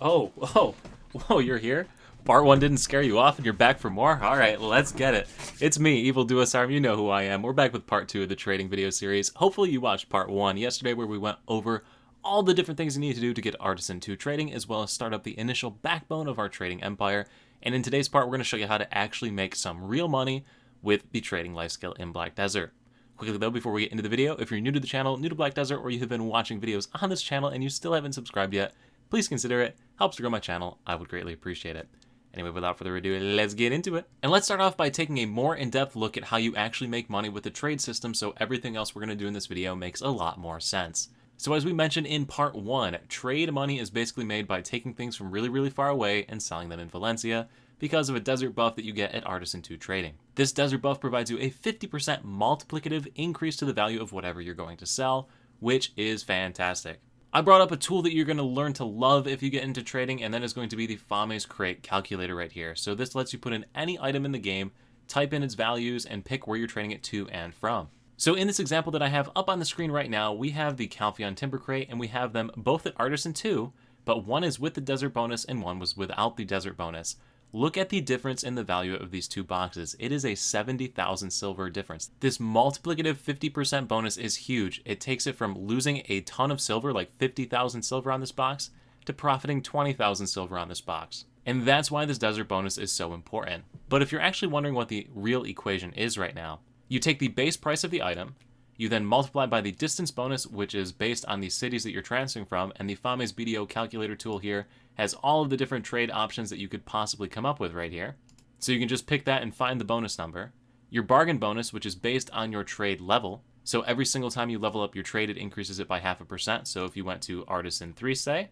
Whoa, you're here? Part 1 didn't scare you off and you're back for more? Alright, let's get it. It's me, Evil Duosarm, you know who I am. We're back with part 2 of the trading video series. Hopefully you watched part 1 yesterday where we went over all the different things you need to do to get Artisan 2 trading, as well as start up the initial backbone of our trading empire. And in today's part, we're going to show you how to actually make some real money with the trading life skill in Black Desert. Quickly though, before we get into the video, if you're new to the channel, new to Black Desert, or you have been watching videos on this channel and you still haven't subscribed yet, please consider it. Helps to grow my channel. I would greatly appreciate it. Anyway, without further ado, let's get into it. And let's start off by taking a more in-depth look at how you actually make money with the trade system, so everything else we're going to do in this video makes a lot more sense. So as we mentioned in part 1, trade money is basically made by taking things from really, really far away and selling them in Valencia because of a desert buff that you get at Artisan 2 trading. This desert buff provides you a 50% multiplicative increase to the value of whatever you're going to sell, which is fantastic. I brought up a tool that you're going to learn to love if you get into trading, and that is going to be the Fame's Crate calculator right here. So this lets you put in any item in the game, type in its values, and pick where you're trading it to and from. So in this example that I have up on the screen right now, we have the Calpheon Timber Crate, and we have them both at Artisan 2, but one is with the desert bonus and one was without the desert bonus. Look at the difference in the value of these two boxes. It is a 70,000 silver difference. This multiplicative 50% bonus is huge. It takes it from losing a ton of silver, like 50,000 silver on this box, to profiting 20,000 silver on this box. And that's why this desert bonus is so important. But if you're actually wondering what the real equation is right now, you take the base price of the item, you then multiply by the distance bonus, which is based on the cities that you're transferring from, and the Fame's BDO calculator tool here has all of the different trade options that you could possibly come up with right here. So you can just pick that and find the bonus number. Your bargain bonus, which is based on your trade level. So every single time you level up your trade, it increases it by 0.5%. So if you went to Artisan 3, say,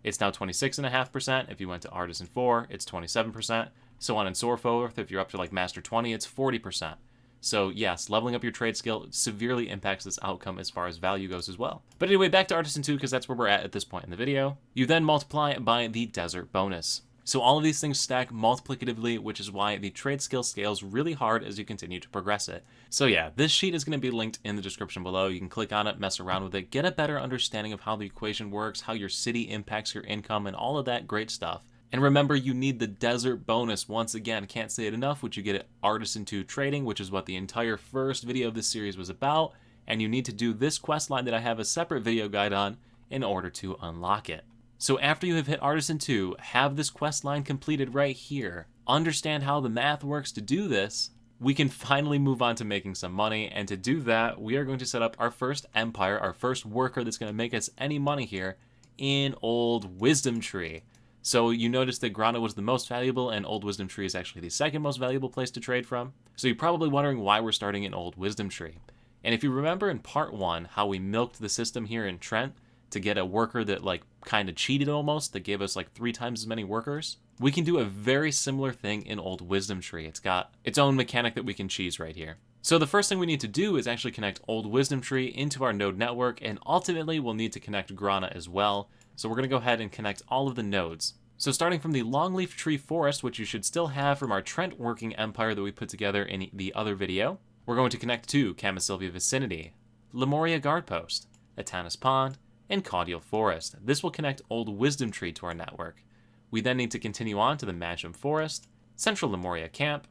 it's now 26.5%. If you went to Artisan 4, it's 27%. So on and so forth. If you're up to like Master 20, it's 40%. So yes, leveling up your trade skill severely impacts this outcome as far as value goes as well. But anyway, back to Artisan 2 because that's where we're at this point in the video. You then multiply it by the desert bonus. So all of these things stack multiplicatively, which is why the trade skill scales really hard as you continue to progress it. So yeah, this sheet is going to be linked in the description below. You can click on it, mess around with it, get a better understanding of how the equation works, how your city impacts your income, and all of that great stuff. And remember, you need the desert bonus. Once again, can't say it enough, which you get at Artisan 2 Trading, which is what the entire first video of this series was about. And you need to do this quest line that I have a separate video guide on in order to unlock it. So after you have hit Artisan 2, have this quest line completed right here, understand how the math works to do this, we can finally move on to making some money. And to do that, we are going to set up our first empire, our first worker that's going to make us any money here in Old Wisdom Tree. So you notice that Grana was the most valuable and Old Wisdom Tree is actually the second most valuable place to trade from. So you're probably wondering why we're starting in Old Wisdom Tree. And if you remember in part 1 how we milked the system here in Trent to get a worker that like kind of cheated almost, that gave us like 3 times as many workers, we can do a very similar thing in Old Wisdom Tree. It's got its own mechanic that we can cheese right here. So the first thing we need to do is actually connect Old Wisdom Tree into our node network, and ultimately we'll need to connect Grana as well. So we're going to go ahead and connect all of the nodes. So starting from the Longleaf Tree Forest, which you should still have from our Trent working empire that we put together in the other video, we're going to connect to Camasilvia Vicinity, Lemuria Guard Post, Atanas Pond, and Caudiel Forest. This will connect Old Wisdom Tree to our network. We then need to continue on to the Magem Forest, Central Lemuria Camp,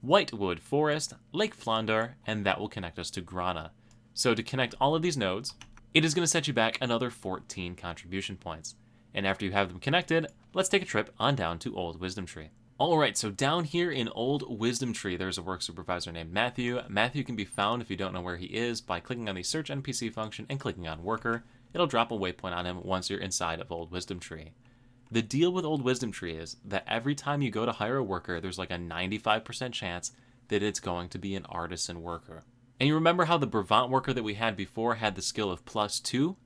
Whitewood Forest, Lake Flandar, and that will connect us to Grana. So to connect all of these nodes, it is going to set you back another 14 contribution points. And after you have them connected, let's take a trip on down to Old Wisdom Tree. Alright, so down here in Old Wisdom Tree, there's a work supervisor named Matthew. Matthew can be found, if you don't know where he is, by clicking on the Search NPC function and clicking on Worker. It'll drop a waypoint on him once you're inside of Old Wisdom Tree. The deal with Old Wisdom Tree is that every time you go to hire a worker, there's like a 95% chance that it's going to be an artisan worker. And you remember how the Brevant worker that we had before had the skill of +2?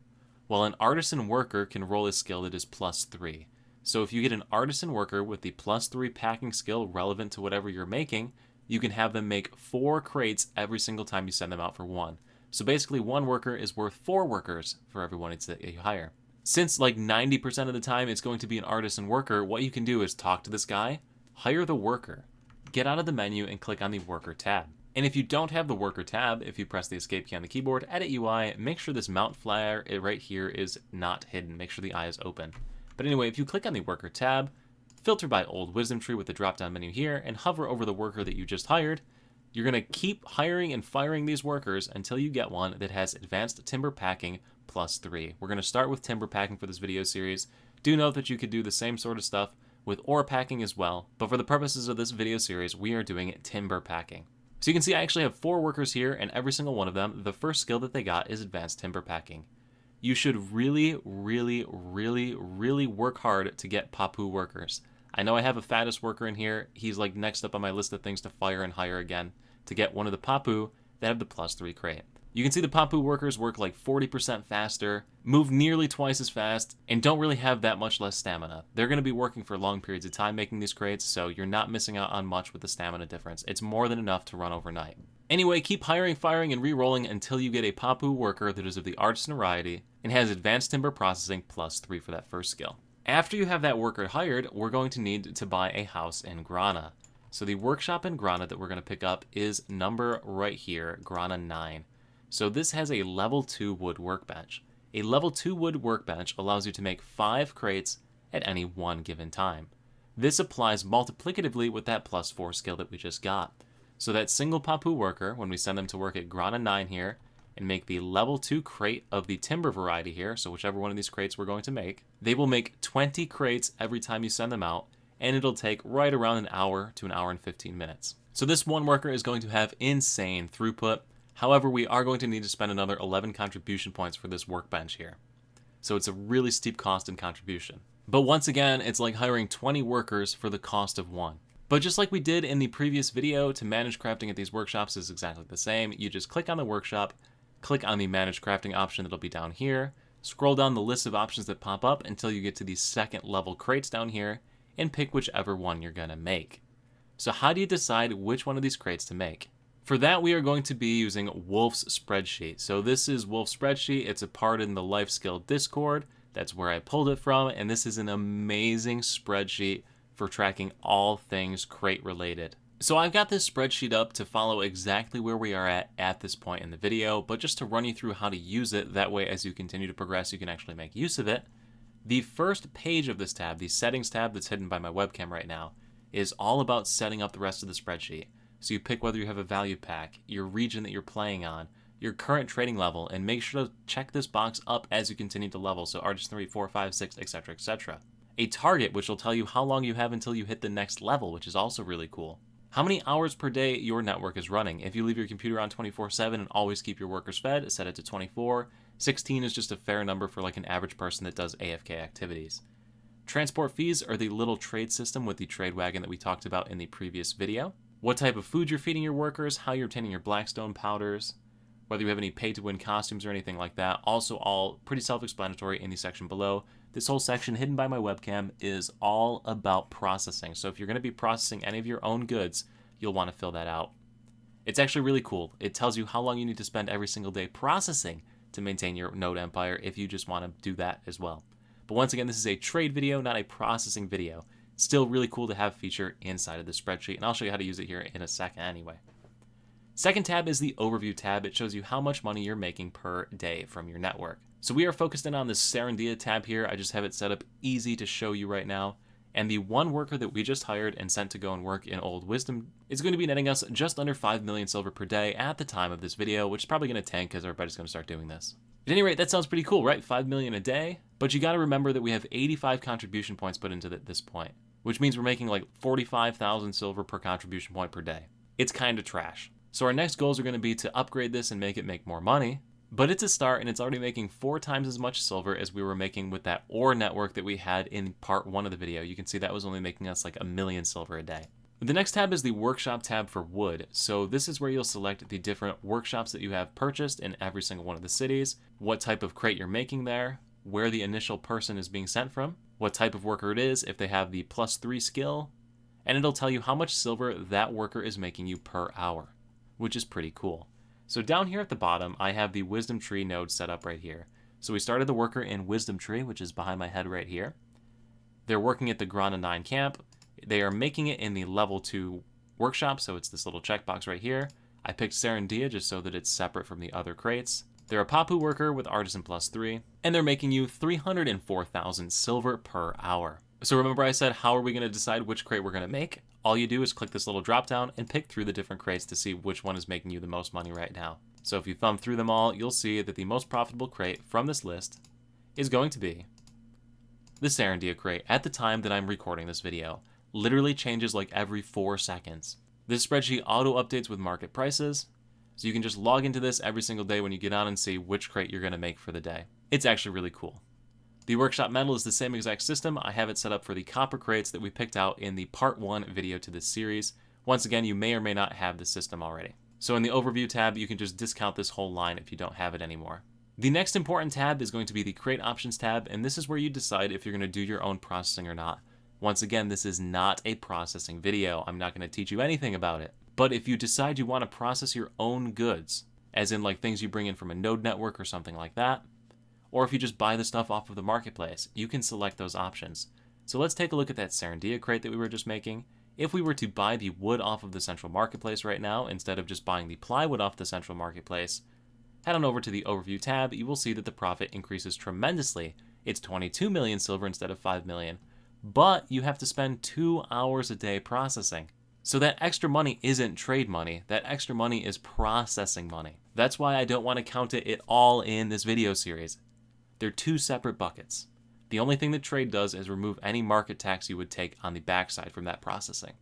Well, an artisan worker can roll a skill that is +3. So if you get an artisan worker with the +3 packing skill relevant to whatever you're making, you can have them make 4 crates every single time you send them out for 1. So basically 1 worker is worth 4 workers for every one that you hire. Since like 90% of the time it's going to be an artisan worker, what you can do is talk to this guy, hire the worker, get out of the menu and click on the worker tab. And if you don't have the worker tab, if you press the escape key on the keyboard, edit UI, make sure this mount flare right here is not hidden. Make sure the eye is open. But anyway, if you click on the worker tab, filter by old wisdom tree with the drop down menu here, and hover over the worker that you just hired, you're going to keep hiring and firing these workers until you get one that has advanced timber packing +3. We're going to start with timber packing for this video series. Do note that you could do the same sort of stuff with ore packing as well, but for the purposes of this video series, we are doing timber packing. So you can see I actually have 4 workers here, and every single one of them, the first skill that they got is advanced timber packing. You should really work hard to get Papu workers. I know I have a fattest worker in here. He's like next up on my list of things to fire and hire again to get one of the Papu that have the +3 crate. You can see the Papu workers work like 40% faster, move nearly twice as fast, and don't really have that much less stamina. They're going to be working for long periods of time making these crates, so you're not missing out on much with the stamina difference. It's more than enough to run overnight. Anyway, keep hiring, firing, and re-rolling until you get a Papu worker that is of the artisan variety and has advanced timber processing +3 for that first skill. After you have that worker hired, we're going to need to buy a house in Grana. So the workshop in Grana that we're going to pick up is number right here, Grana 9. So this has a level 2 wood workbench. A level 2 wood workbench allows you to make 5 crates at any one given time. This applies multiplicatively with that +4 skill that we just got. So that single Papu worker, when we send them to work at Grana 9 here, and make the level 2 crate of the timber variety here, so whichever one of these crates we're going to make, they will make 20 crates every time you send them out, and it'll take right around an hour to an hour and 15 minutes. So this one worker is going to have insane throughput. However, we are going to need to spend another 11 contribution points for this workbench here. So it's a really steep cost in contribution. But once again, it's like hiring 20 workers for the cost of 1. But just like we did in the previous video, to manage crafting at these workshops is exactly the same. You just click on the workshop, click on the manage crafting option that'll be down here, scroll down the list of options that pop up until you get to the second level crates down here, and pick whichever one you're gonna make. So how do you decide which one of these crates to make? For that, we are going to be using Wolf's Spreadsheet. So this is Wolf's Spreadsheet. It's a part in the lifeskill Discord. That's where I pulled it from, and this is an amazing spreadsheet for tracking all things crate related. So I've got this spreadsheet up to follow exactly where we are at this point in the video, but just to run you through how to use it, that way as you continue to progress, you can actually make use of it. The first page of this tab, the settings tab that's hidden by my webcam right now, is all about setting up the rest of the spreadsheet. So you pick whether you have a value pack, your region that you're playing on, your current trading level, and make sure to check this box up as you continue to level, so artisan 3, 4, 5, 6, etc., etc. A target, which will tell you how long you have until you hit the next level, which is also really cool. How many hours per day your network is running. If you leave your computer on 24/7 and always keep your workers fed, set it to 24. 16 is just a fair number for like an average person that does AFK activities. Transport fees are the little trade system with the trade wagon that we talked about in the previous video. What type of food you're feeding your workers, how you're obtaining your blackstone powders, whether you have any pay-to-win costumes or anything like that. Also all pretty self-explanatory in the section below. This whole section hidden by my webcam is all about processing. So if you're going to be processing any of your own goods, you'll want to fill that out. It's actually really cool. It tells you how long you need to spend every single day processing to maintain your node empire if you just want to do that as well. But once again, this is a trade video, not a processing video. Still really cool to have a feature inside of the spreadsheet, and I'll show you how to use it here in a second anyway. Second tab is the overview tab. It shows you how much money you're making per day from your network. So we are focused in on this Serendia tab here. I just have it set up easy to show you right now. And the one worker that we just hired and sent to go and work in Old Wisdom is going to be netting us just under 5 million silver per day at the time of this video, which is probably going to tank because everybody's going to start doing this. At any rate, that sounds pretty cool, right? 5 million a day. But you got to remember that we have 85 contribution points put into this point, which means we're making like 45,000 silver per contribution point per day. It's kind of trash. So our next goals are going to be to upgrade this and make it make more money. But it's a start, and it's already making 4 times as much silver as we were making with that ore network that we had in part 1 of the video. You can see that was only making us like 1 million silver a day. The next tab is the workshop tab for wood. So this is where you'll select the different workshops that you have purchased in every single one of the cities, what type of crate you're making there, where the initial person is being sent from, what type of worker it is, if they have the +3 skill, and it'll tell you how much silver that worker is making you per hour, which is pretty cool. So down here at the bottom, I have the Wisdom Tree node set up right here. So we started the worker in Wisdom Tree, which is behind my head right here. They're working at the Grana 9 camp. They are making it in the level 2 workshop, so it's this little checkbox right here. I picked Serendia just so that it's separate from the other crates. They're a Papu worker with Artisan +3, and they're making you 304,000 silver per hour. So remember I said, how are we going to decide which crate we're going to make? All you do is click this little drop down and pick through the different crates to see which one is making you the most money right now. So if you thumb through them all, you'll see that the most profitable crate from this list is going to be the Serendia crate at the time that I'm recording this video. Literally changes like every 4 seconds. This spreadsheet auto updates with market prices, so you can just log into this every single day when you get on and see which crate you're going to make for the day. It's actually really cool. The workshop metal is the same exact system. I have it set up for the copper crates that we picked out in the part 1 video to this series. Once again, you may or may not have the system already. So in the overview tab, you can just discount this whole line if you don't have it anymore. The next important tab is going to be the crate options tab, and this is where you decide if you're going to do your own processing or not. Once again, this is not a processing video. I'm not going to teach you anything about it. But if you decide you want to process your own goods, as in like things you bring in from a node network or something like that, or if you just buy the stuff off of the marketplace, you can select those options. So let's take a look at that Serendia crate that we were just making. If we were to buy the wood off of the central marketplace right now, instead of just buying the plywood off the central marketplace, head on over to the overview tab, you will see that the profit increases tremendously. It's 22 million silver instead of 5 million. But you have to spend 2 hours a day processing. So that extra money isn't trade money, that extra money is processing money. That's why I don't want to count it all in this video series. They're 2 separate buckets. The only thing that trade does is remove any market tax you would take on the backside from that processing.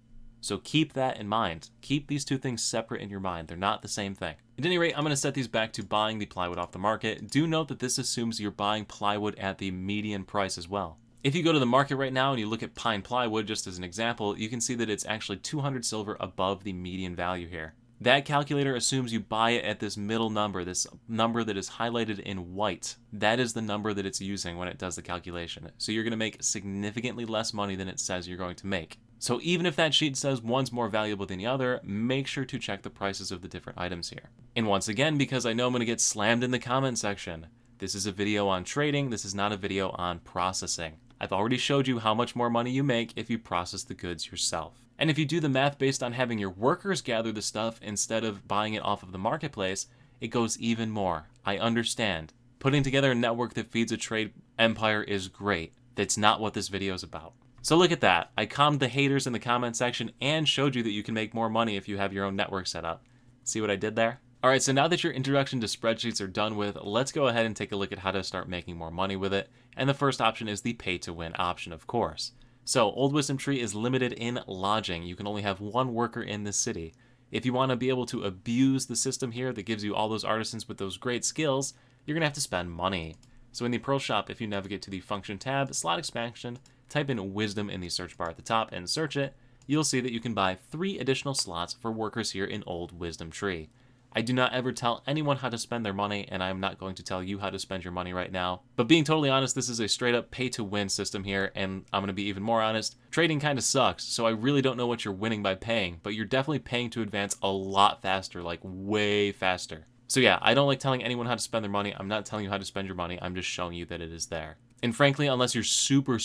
So keep that in mind. Keep these 2 things separate in your mind. They're not the same thing. At any rate, I'm going to set these back to buying the plywood off the market. Do note that this assumes you're buying plywood at the median price as well. If you go to the market right now and you look at pine plywood just as an example, you can see that it's actually 200 silver above the median value here. That calculator assumes you buy it at this middle number, this number that is highlighted in white. That is the number that it's using when it does the calculation. So you're going to make significantly less money than it says you're going to make. So even if that sheet says one's more valuable than the other, make sure to check the prices of the different items here. And once again, because I know I'm going to get slammed in the comment section, this is a video on trading, this is not a video on processing. I've already showed you how much more money you make if you process the goods yourself. And if you do the math based on having your workers gather the stuff instead of buying it off of the marketplace, it goes even more. I understand. Putting together a network that feeds a trade empire is great. That's not what this video is about. So look at that. I calmed the haters in the comment section and showed you that you can make more money if you have your own network set up. See what I did there? Alright, so now that your introduction to spreadsheets are done with, let's go ahead and take a look at how to start making more money with it. And the first option is the pay to win option, of course. So Old Wisdom Tree is limited in lodging. You can only have 1 worker in the city. If you want to be able to abuse the system here that gives you all those artisans with those great skills, you're going to have to spend money. So in the Pearl Shop, if you navigate to the Function tab, Slot Expansion, type in Wisdom in the search bar at the top and search it, you'll see that you can buy 3 additional slots for workers here in Old Wisdom Tree. I do not ever tell anyone how to spend their money, and I'm not going to tell you how to spend your money right now. But being totally honest, this is a straight up pay to win system here, and I'm going to be even more honest. Trading kind of sucks, so I really don't know what you're winning by paying, but you're definitely paying to advance a lot faster, like way faster. So yeah, I don't like telling anyone how to spend their money. I'm not telling you how to spend your money. I'm just showing you that it is there. And frankly, unless you're super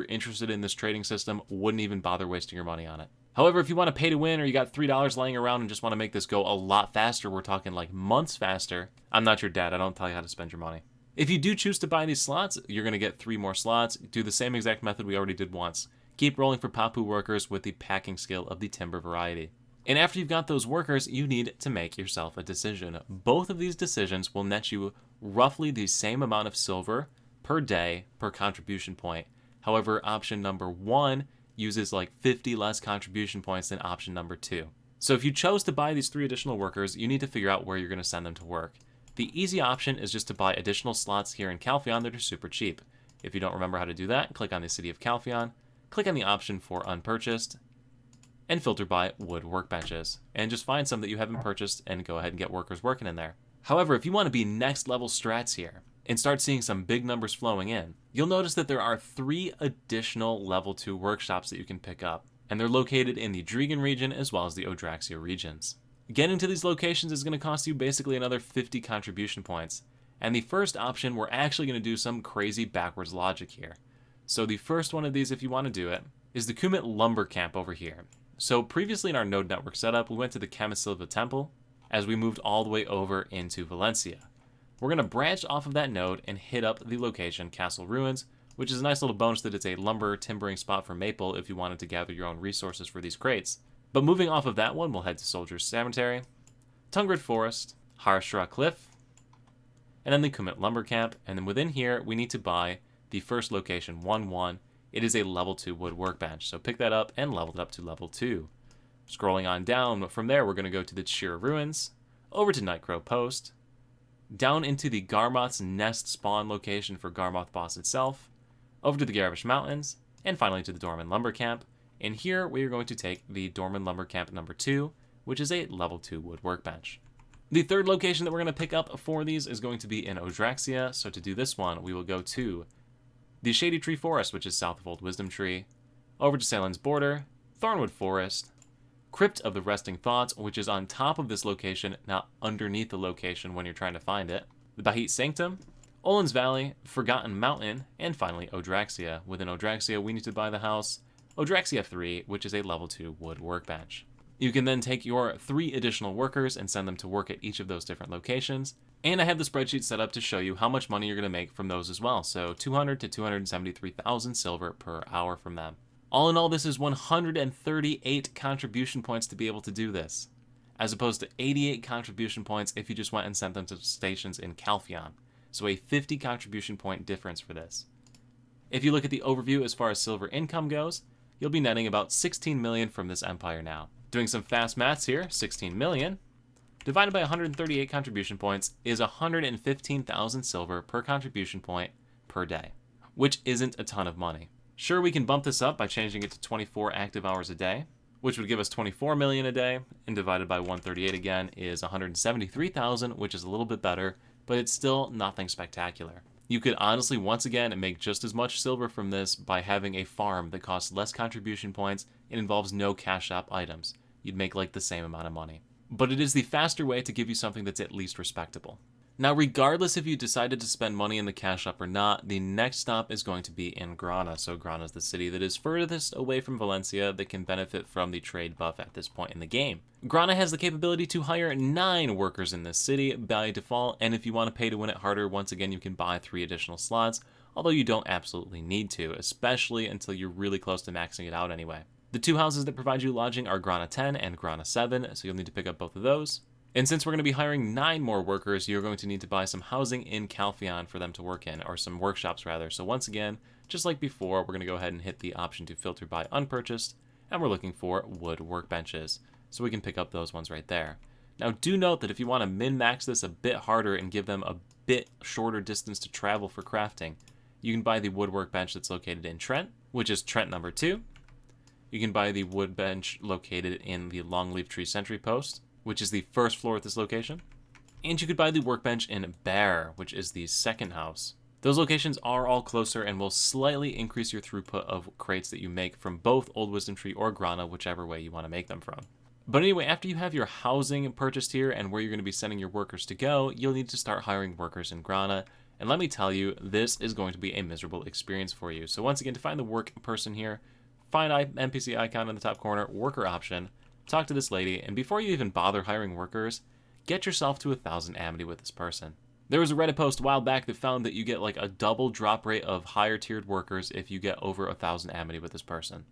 interested in this trading system, wouldn't even bother wasting your money on it. However, if you want to pay to win or you got $3 laying around and just want to make this go a lot faster, we're talking like months faster, I'm not your dad. I don't tell you how to spend your money. If you do choose to buy these slots, you're going to get 3 more slots. Do the same exact method we already did once. Keep rolling for Papu workers with the packing skill of the timber variety. And after you've got those workers, you need to make yourself a decision. Both of these decisions will net you roughly the same amount of silver per day per contribution point. However, option number 1 uses like 50 less contribution points than option number 2. So if you chose to buy these 3 additional workers, you need to figure out where you're going to send them to work. The easy option is just to buy additional slots here in Calpheon that are super cheap. If you don't remember how to do that, click on the City of Calpheon, click on the option for Unpurchased, and filter by Wood Workbenches, and just find some that you haven't purchased and go ahead and get workers working in there. However, if you want to be next level strats here, and start seeing some big numbers flowing in, you'll notice that there are 3 additional level 2 workshops that you can pick up, and they're located in the Dregan region as well as the Odraxia regions. Getting to these locations is going to cost you basically another 50 contribution points, and the first option, we're actually going to do some crazy backwards logic here. So the first one of these, if you want to do it, is the Kumit Lumber Camp over here. So previously in our node network setup, we went to the Camisilva Temple as we moved all the way over into Valencia. We're going to branch off of that node and hit up the location Castle Ruins, which is a nice little bonus that it's a lumber timbering spot for maple if you wanted to gather your own resources for these crates. But moving off of that one, we'll head to Soldier's Cemetery, Tungrid Forest, Harshra Cliff, and then the Kumit Lumber Camp. And then within here, we need to buy the first location, 1-1. It is a level 2 wood workbench, so pick that up and level it up to level 2. Scrolling on down, from there we're going to go to the Chira Ruins, over to Nightcrow Post, down into the Garmoth's Nest spawn location for Garmoth Boss itself, over to the Garish Mountains, and finally to the Dorman Lumber Camp. And here we are going to take the Dorman Lumber Camp number 2, which is a level 2 wood workbench. The third location that we're going to pick up for these is going to be in Odraxia, so to do this one, we will go to the Shady Tree Forest, which is south of Old Wisdom Tree, over to Salen's Border, Thornwood Forest, Crypt of the Resting Thoughts, which is on top of this location, not underneath the location when you're trying to find it, the Bahit Sanctum, Olin's Valley, Forgotten Mountain, and finally Odraxia. Within Odraxia, we need to buy the house Odraxia 3, which is a level 2 wood workbench. You can then take your 3 additional workers and send them to work at each of those different locations. And I have the spreadsheet set up to show you how much money you're going to make from those as well. So 200 to 273,000 silver per hour from them. All in all, this is 138 contribution points to be able to do this, as opposed to 88 contribution points if you just went and sent them to stations in Calpheon. So a 50 contribution point difference for this. If you look at the overview as far as silver income goes, you'll be netting about 16 million from this empire now. Doing some fast maths here, 16 million divided by 138 contribution points is 115,000 silver per contribution point per day, which isn't a ton of money. Sure, we can bump this up by changing it to 24 active hours a day, which would give us 24 million a day, and divided by 138 again is 173,000, which is a little bit better, but it's still nothing spectacular. You could honestly, once again, make just as much silver from this by having a farm that costs less contribution points and involves no cash shop items. You'd make like the same amount of money. But it is the faster way to give you something that's at least respectable. Now, regardless if you decided to spend money in the cash shop or not, the next stop is going to be in Grana. So Grana is the city that is furthest away from Valencia that can benefit from the trade buff at this point in the game. Grana has the capability to hire 9 workers in this city by default, and if you want to pay to win it harder, once again you can buy 3 additional slots, although you don't absolutely need to, especially until you're really close to maxing it out anyway. The 2 houses that provide you lodging are Grana 10 and Grana 7, so you'll need to pick up both of those. And since we're going to be hiring 9 more workers, you're going to need to buy some housing in Calpheon for them to work in, or some workshops rather. So once again, just like before, we're going to go ahead and hit the option to filter by unpurchased, and we're looking for wood workbenches. So we can pick up those ones right there. Now do note that if you want to min-max this a bit harder and give them a bit shorter distance to travel for crafting, you can buy the wood workbench that's located in Trent, which is Trent number 2. You can buy the wood bench located in the Longleaf Tree Sentry Post, which is the first floor at this location. And you could buy the workbench in Bear, which is the second house. Those locations are all closer and will slightly increase your throughput of crates that you make from both Old Wisdom Tree or Grana, whichever way you want to make them from. But anyway, after you have your housing purchased here and where you're going to be sending your workers to go, you'll need to start hiring workers in Grana. And let me tell you, this is going to be a miserable experience for you. So once again, to find the work person here, find NPC icon in the top corner, worker option, talk to this lady, and before you even bother hiring workers, get yourself to 1,000 amity with this person. There was a Reddit post a while back that found that you get like a double drop rate of higher tiered workers if you get over 1,000 amity with this person.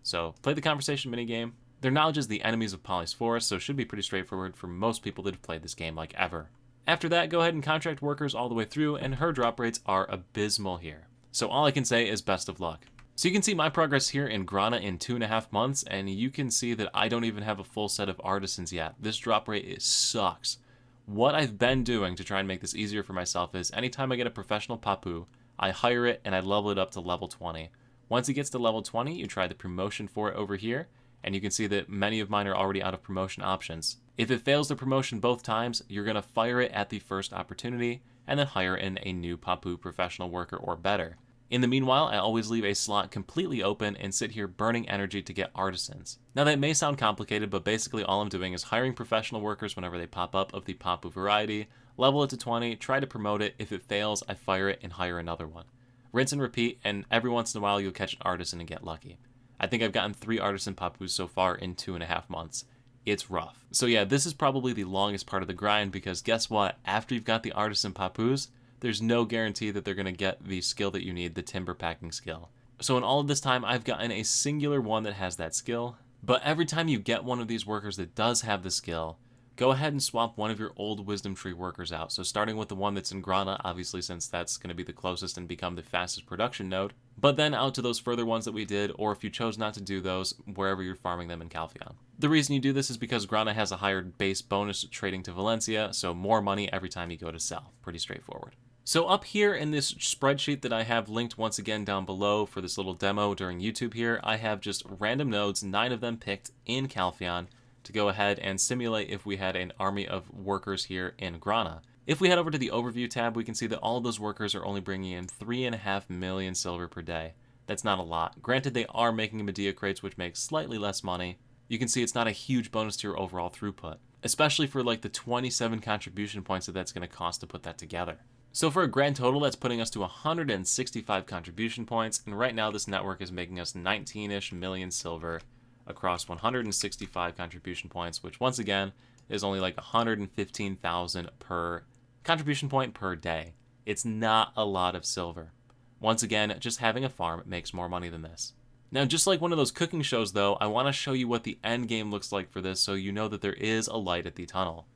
So play the conversation minigame. Their knowledge is the enemies of Polly's Forest, so it should be pretty straightforward for most people that have played this game like ever. After that, go ahead and contract workers all the way through, and her drop rates are abysmal here. So all I can say is best of luck. So you can see my progress here in Grana in 2.5 months, and you can see that I don't even have a full set of artisans yet. This drop rate sucks. What I've been doing to try and make this easier for myself is anytime I get a professional papu, I hire it and I level it up to level 20. Once it gets to level 20, you try the promotion for it over here, and you can see that many of mine are already out of promotion options. If it fails the promotion both times, you're going to fire it at the first opportunity, and then hire in a new papu professional worker or better. In the meanwhile, I always leave a slot completely open and sit here burning energy to get artisans. Now that may sound complicated, but basically all I'm doing is hiring professional workers whenever they pop up of the papu variety, level it to 20, try to promote it. If it fails, I fire it and hire another one. Rinse and repeat, and every once in a while you'll catch an artisan and get lucky. I think I've gotten 3 artisan papus so far in 2.5 months. it's rough. So yeah, this is probably the longest part of the grind because guess what? After you've got the artisan papus, there's no guarantee that they're going to get the skill that you need, the timber packing skill. So in all of this time, I've gotten a singular one that has that skill. But every time you get one of these workers that does have the skill, go ahead and swap one of your old wisdom tree workers out. So starting with the one that's in Grana, obviously since that's going to be the closest and become the fastest production node. But then out to those further ones that we did, or if you chose not to do those, wherever you're farming them in Calpheon. The reason you do this is because Grana has a higher base bonus trading to Valencia, so more money every time you go to sell. Pretty straightforward. So up here in this spreadsheet that I have linked once again down below for this little demo during YouTube here, I have just random nodes, 9 of them picked in Calpheon, to go ahead and simulate if we had an army of workers here in Grana. If we head over to the overview tab, we can see that all of those workers are only bringing in 3.5 million silver per day. That's not a lot. Granted, they are making Medea crates, which makes slightly less money. You can see it's not a huge bonus to your overall throughput, especially for like the 27 contribution points that that's going to cost to put that together. So for a grand total, that's putting us to 165 contribution points, and right now this network is making us 19-ish million silver across 165 contribution points, which once again is only like 115,000 per contribution point per day. It's not a lot of silver. Once again, just having a farm makes more money than this. Now, just like one of those cooking shows though, I want to show you what the end game looks like for this so you know that there is a light at the tunnel.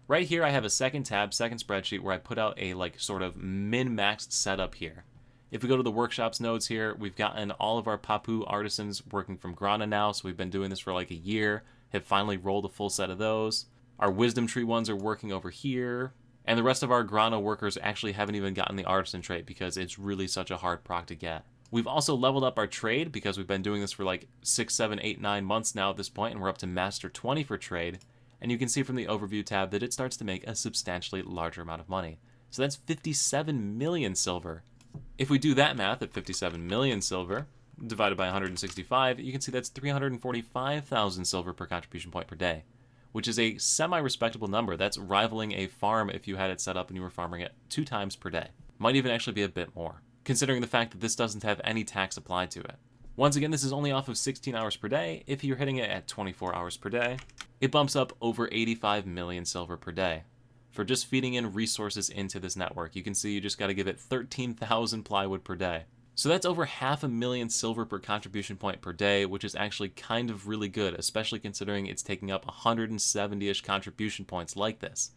Right here, I have a second tab, second spreadsheet, where I put out a like sort of min-maxed setup here. If we go to the workshops nodes here, we've gotten all of our Papu artisans working from Grana now, so we've been doing this for like a year, have finally rolled a full set of those. Our wisdom tree ones are working over here, and the rest of our Grana workers actually haven't even gotten the artisan trait because it's really such a hard proc to get. We've also leveled up our trade because we've been doing this for like 6, 7, 8, 9 months now at this point, and we're up to Master 20 for trade. And you can see from the overview tab that it starts to make a substantially larger amount of money. So that's 57 million silver. If we do that math at 57 million silver divided by 165, you can see that's 345,000 silver per contribution point per day, which is a semi-respectable number. That's rivaling a farm if you had it set up and you were farming it 2 times per day. Might even actually be a bit more, considering the fact that this doesn't have any tax applied to it. Once again, this is only off of 16 hours per day. If you're hitting it at 24 hours per day, it bumps up over 85 million silver per day. For just feeding in resources into this network, you can see you just got to give it 13,000 plywood per day. So that's over 500,000 silver per contribution point per day, which is actually kind of really good, especially considering it's taking up 170-ish contribution points like this.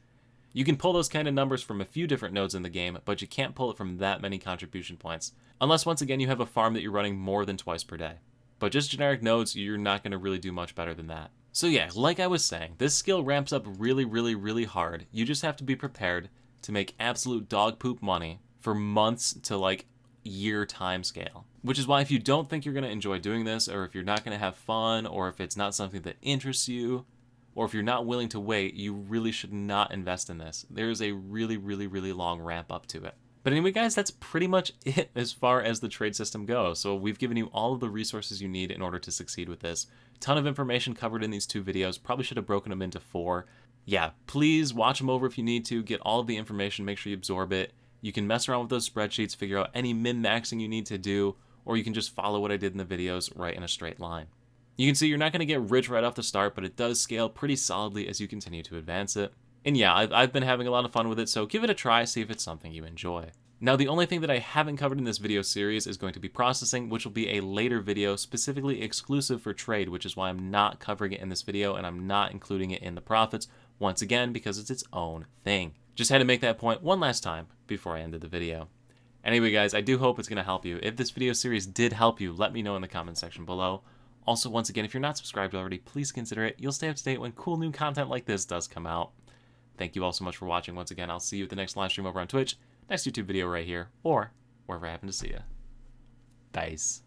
You can pull those kind of numbers from a few different nodes in the game, but you can't pull it from that many contribution points, unless once again you have a farm that you're running more than twice per day. But just generic nodes, you're not going to really do much better than that. So yeah, like I was saying, this skill ramps up really hard. You just have to be prepared to make absolute dog poop money for months to like year time scale. Which is why if you don't think you're going to enjoy doing this, or if you're not going to have fun, or if it's not something that interests you, or if you're not willing to wait, you really should not invest in this. There's a really long ramp up to it. But anyway, guys, that's pretty much it as far as the trade system goes. So we've given you all of the resources you need in order to succeed with this. Ton of information covered in these 2 videos. Probably should have broken them into 4. Yeah, please watch them over if you need to. Get all of the information. Make sure you absorb it. You can mess around with those spreadsheets, figure out any min-maxing you need to do, or you can just follow what I did in the videos right in a straight line. You can see you're not going to get rich right off the start, but it does scale pretty solidly as you continue to advance it. And yeah, I've been having a lot of fun with it, so give it a try, see if it's something you enjoy. Now, the only thing that I haven't covered in this video series is going to be processing, which will be a later video specifically exclusive for trade, which is why I'm not covering it in this video and I'm not including it in the profits, once again, because it's its own thing. Just had to make that point one last time before I ended the video. Anyway, guys, I do hope it's going to help you. If this video series did help you, let me know in the comment section below. Also, once again, if you're not subscribed already, please consider it. You'll stay up to date when cool new content like this does come out. Thank you all so much for watching. Once again, I'll see you at the next live stream over on Twitch, next YouTube video right here, or wherever I happen to see you. Peace.